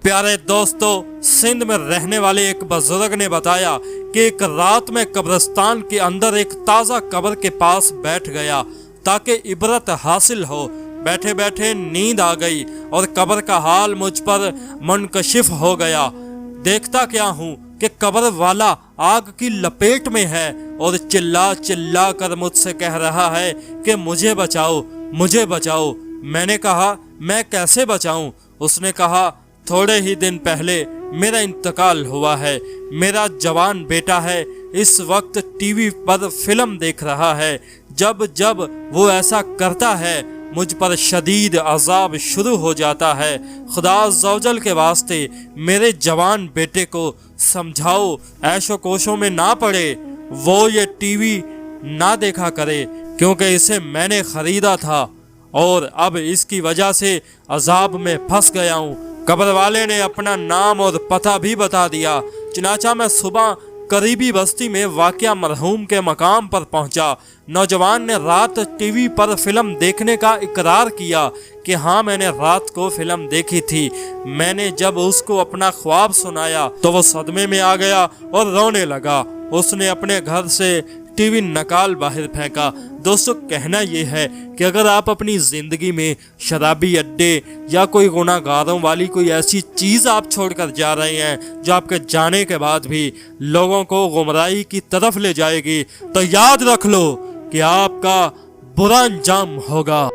प्यारे दोस्तों, सिंध में रहने वाले एक बुजुर्ग ने बताया कि एक रात में कब्रिस्तान के अंदर एक ताज़ा कब्र के पास बैठ गया ताकि इबरत हासिल हो। बैठे बैठे नींद आ गई और कब्र का हाल मुझ पर मुनकशिफ हो गया। देखता क्या हूँ कि कब्र वाला आग की लपेट में है और चिल्ला चिल्ला कर मुझसे कह रहा है कि मुझे बचाओ, मुझे बचाओ। मैंने कहा, मैं कैसे बचाऊं? उसने कहा, थोड़े ही दिन पहले मेरा इंतकाल हुआ है। मेरा जवान बेटा है, इस वक्त टीवी पर फिल्म देख रहा है। जब जब वो ऐसा करता है मुझ पर शदीद अजाब शुरू हो जाता है। खुदा अज़्ज़वजल के वास्ते मेरे जवान बेटे को समझाओ, ऐशो कोशों में ना पड़े, वो ये टीवी ना देखा करे, क्योंकि इसे मैंने खरीदा था और अब इसकी वजह से अजाब में फंस गया हूँ। कब्र वाले ने अपना नाम और पता भी बता दिया। चनाचा मैं सुबह करीबी बस्ती में वाक़या मरहूम के मकाम पर पहुंचा। नौजवान ने रात टीवी पर फिल्म देखने का इकरार किया कि हाँ, मैंने रात को फिल्म देखी थी। मैंने जब उसको अपना ख्वाब सुनाया तो वो सदमे में आ गया और रोने लगा। उसने अपने घर से टीवी निकाल बाहर फेंका। दोस्तों, कहना ये है कि अगर आप अपनी ज़िंदगी में शराबी अड्डे या कोई गुनाहगारों वाली कोई ऐसी चीज़ आप छोड़कर जा रहे हैं जो आपके जाने के बाद भी लोगों को गुमराही की तरफ ले जाएगी, तो याद रख लो कि आपका बुरा अंजाम होगा।